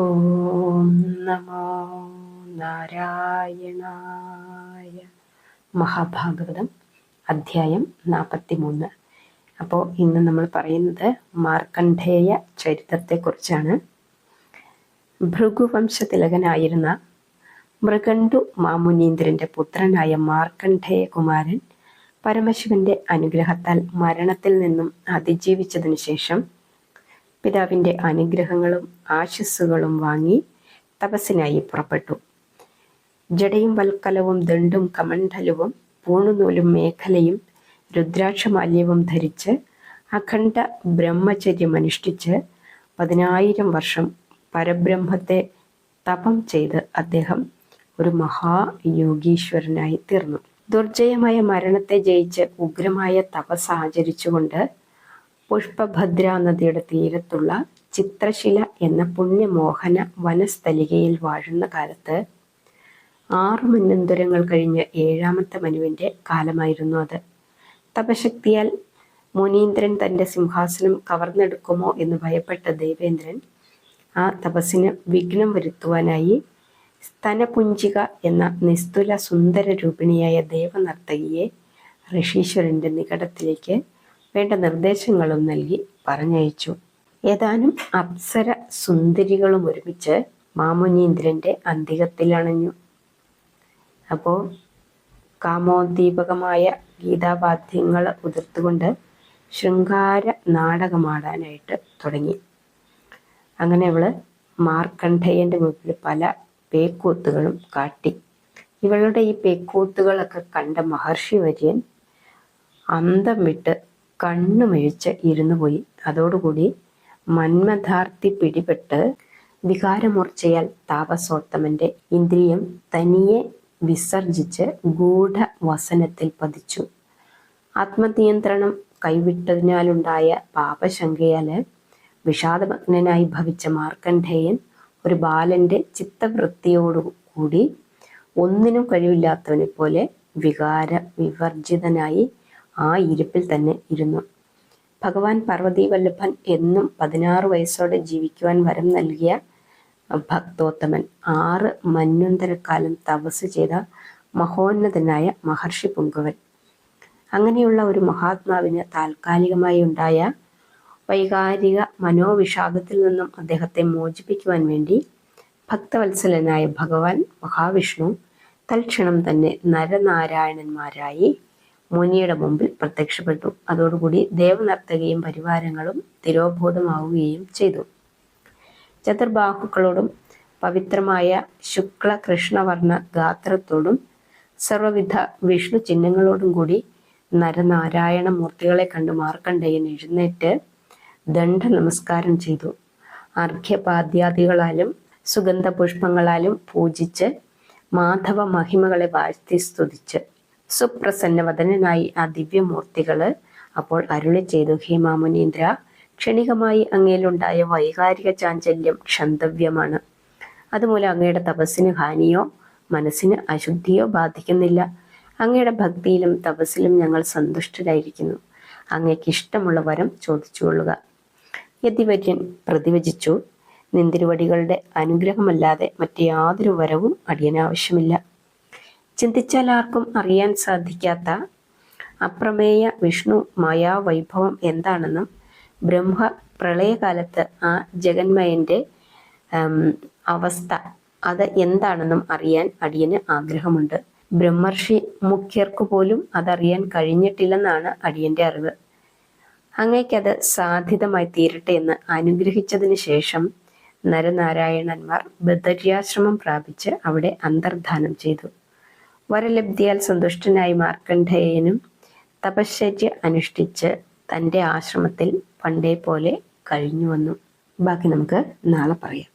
ഓം നമോ നാരായണായ. മഹാഭാഗവതം അധ്യായം 43. അപ്പോൾ ഇന്ന് നമ്മൾ പറയുന്നത് മാർക്കണ്ഡേയ ചരിത്രത്തെക്കുറിച്ചാണ്. ഭൃഗുവംശതിലകനായിരുന്ന മൃഗണ്ഡു മാമുനീന്ദ്രന്റെ പുത്രനായ മാർക്കണ്ഡേയ കുമാരൻ പരമശിവന്റെ അനുഗ്രഹത്താൽ മരണത്തിൽ നിന്നും അതിജീവിച്ചതിനു ശേഷം പിതാവിന്റെ അനുഗ്രഹങ്ങളും ആശസ്സുകളും വാങ്ങി തപസ്സിനായി പുറപ്പെട്ടു. ജടയും വൽക്കലവും ദണ്ഡും കമണ്ഡലവും പൂണുനൂലും മേഖലയും രുദ്രാക്ഷമാല്യവും ധരിച്ച് അഖണ്ഡ ബ്രഹ്മചര്യമനുഷ്ഠിച്ച് 10,000 വർഷം പരബ്രഹ്മത്തെ തപം ചെയ്ത് അദ്ദേഹം ഒരു മഹായോഗീശ്വരനായി തീർന്നു. ദുർജയമായ മരണത്തെ ജയിച്ച് ഉഗ്രമായ തപസ് ആചരിച്ചുകൊണ്ട് പുഷ്പഭദ്ര നദിയുടെ തീരത്തുള്ള ചിത്രശില എന്ന പുണ്യമോഹന വനസ്ഥലികയിൽ വാഴുന്ന കാലത്ത് 6 മന്വന്തരങ്ങൾ കഴിഞ്ഞ് 7ാമത്തെ മനുവിന്റെ കാലമായിരുന്നു അത്. തപശക്തിയാൽ മുനീന്ദ്രൻ തന്റെ സിംഹാസനം കവർന്നെടുക്കുമോ എന്ന് ഭയപ്പെട്ട ദേവേന്ദ്രൻ ആ തപസ്സിന് വിഘ്നം വരുത്തുവാനായി സ്തനപുഞ്ചിക എന്ന നിസ്തുല സുന്ദര രൂപിണിയായ ദേവനർത്തകിയെ ഋഷീശ്വരന്റെ നികടത്തിലേക്ക് വേണ്ട നിർദ്ദേശങ്ങളും നൽകി പറഞ്ഞയച്ചു. ഏതാനും അപ്സര സുന്ദരികളും ഒരുമിച്ച് മാമുനീന്ദ്രന്റെ അന്തികത്തിലണഞ്ഞു. അപ്പോൾ കാമോദ്ദീപകമായ ഗീതാവാദ്യങ്ങൾ ഉതിർത്തുകൊണ്ട് ശൃംഗാര നാടകമാടാനായിട്ട് തുടങ്ങി. അങ്ങനെ അവള് മാർക്കണ്ഡേയന്റെ മുമ്പിൽ പല പേക്കൂത്തുകളും കാട്ടി. ഇവളുടെ ഈ പേക്കൂത്തുകളൊക്കെ കണ്ട മഹർഷി വര്യൻ അന്തം വിട്ട് കണ്ണുമിഴിച്ച് ഇരുന്നു പോയി. അതോടുകൂടി മന്മഥാർത്തി പിടിപെട്ട് വികാരമൂർച്ചയാൽ താപസോത്തമന്റെ ഇന്ദ്രിയം തനിയെ വിസർജിച്ച് ഗൂഢവസനത്തിൽ പതിച്ചു. ആത്മനിയന്ത്രണം കൈവിട്ടതിനാലുണ്ടായ പാപശങ്കയാല് വിഷാദമഗ്നനായി ഭവിച്ച മാർക്കണ്ഡേയൻ ഒരു ബാലന്റെ ചിത്തവൃത്തിയോടുകൂടി ഒന്നിനും കഴിവില്ലാത്തവനെ പോലെ വികാര വിവർജിതനായി ആ ഇരിപ്പിൽ തന്നെ ഇരുന്നു. ഭഗവാൻ പാർവതീ വല്ലഭൻ എന്നും 16 വയസ്സോടെ ജീവിക്കുവാൻ വരം നൽകിയ ഭക്തോത്തമൻ 6 മന്വന്തരക്കാലം തപസ് ചെയ്ത മഹോന്നതനായ മഹർഷി പുങ്കവൻ. അങ്ങനെയുള്ള ഒരു മഹാത്മാവിന് താൽക്കാലികമായി ഉണ്ടായ വൈകാരിക മനോവിഷാദത്തിൽ നിന്നും അദ്ദേഹത്തെ മോചിപ്പിക്കുവാൻ വേണ്ടി ഭക്തവത്സലനായ ഭഗവാൻ മഹാവിഷ്ണു തൽക്ഷണം തന്നെ നരനാരായണന്മാരായി മുനിയുടെ മുമ്പിൽ പ്രത്യക്ഷപ്പെട്ടു. അതോടുകൂടി ദേവനർത്തകയും പരിവാരങ്ങളും തിരോഭൂതമാവുകയും ചെയ്തു. ചതുർബാഹുക്കളോടും പവിത്രമായ ശുക്ല കൃഷ്ണവർണ്ണ ഗാത്രത്തോടും സർവവിധ വിഷ്ണു ചിഹ്നങ്ങളോടും കൂടി നരനാരായണ മൂർത്തികളെ കണ്ടു മാർക്കണ്ഡേയൻ എഴുന്നേറ്റ് ദണ്ഡ നമസ്കാരം ചെയ്തു. അർഘ്യപാദ്യാദികളാലും സുഗന്ധ പുഷ്പങ്ങളാലും പൂജിച്ച് മാധവ മഹിമകളെ വാഴ്ത്തി സ്തുതിച്ച് സുപ്രസന്നവദനായി ആ ദിവ്യമൂർത്തികള് അപ്പോൾ അരുളി ചെയ്തു: ഹേ മാമുനീന്ദ്ര, ക്ഷണികമായി അങ്ങയിലുണ്ടായ വൈകാരിക ചാഞ്ചല്യം ക്ഷന്തവ്യമാണ്. അതുമൂലം അങ്ങയുടെ തപസ്സിന് ഹാനിയോ മനസ്സിന് അശുദ്ധിയോ ബാധിക്കുന്നില്ല. അങ്ങയുടെ ഭക്തിയിലും തപസ്സിലും ഞങ്ങൾ സന്തുഷ്ടരായിരിക്കുന്നു. അങ്ങയ്ക്ക് ഇഷ്ടമുള്ള വരം ചോദിച്ചുകൊള്ളുക. യതിവര്യൻ പ്രതിവചിച്ചു: നിന്തിരുവടികളുടെ അനുഗ്രഹമല്ലാതെ മറ്റു യാതൊരു വരവും അടിയനാവശ്യമില്ല. ചിന്തിച്ചാൽ ആർക്കും അറിയാൻ സാധിക്കാത്ത അപ്രമേയ വിഷ്ണു മായാവൈഭവം എന്താണെന്നും ബ്രഹ്മ പ്രളയകാലത്ത് ആ ജഗന്മയന്റെ അവസ്ഥ അത് എന്താണെന്നും അറിയാൻ അടിയന് ആഗ്രഹമുണ്ട്. ബ്രഹ്മർഷി മുഖ്യർക്കു പോലും അതറിയാൻ കഴിഞ്ഞിട്ടില്ലെന്നാണ് അടിയന്റെ അറിവ്. അങ്ങയ്ക്കത് സാധിതമായി തീരട്ടെ എന്ന് അനുഗ്രഹിച്ചതിന് ശേഷം നരനാരായണന്മാർ ബദര്യാശ്രമം പ്രാപിച്ച് അവിടെ അന്തർധാനം ചെയ്തു. വരലബ്ധിയാൽ സന്തുഷ്ടനായി മാർക്കണ്ഡേയനും തപശ്ചര്യ അനുഷ്ഠിച്ച് തൻ്റെ ആശ്രമത്തിൽ പണ്ടേ പോലെ കഴിഞ്ഞു വന്നു. ബാക്കി നമുക്ക് നാളെ പറയാം.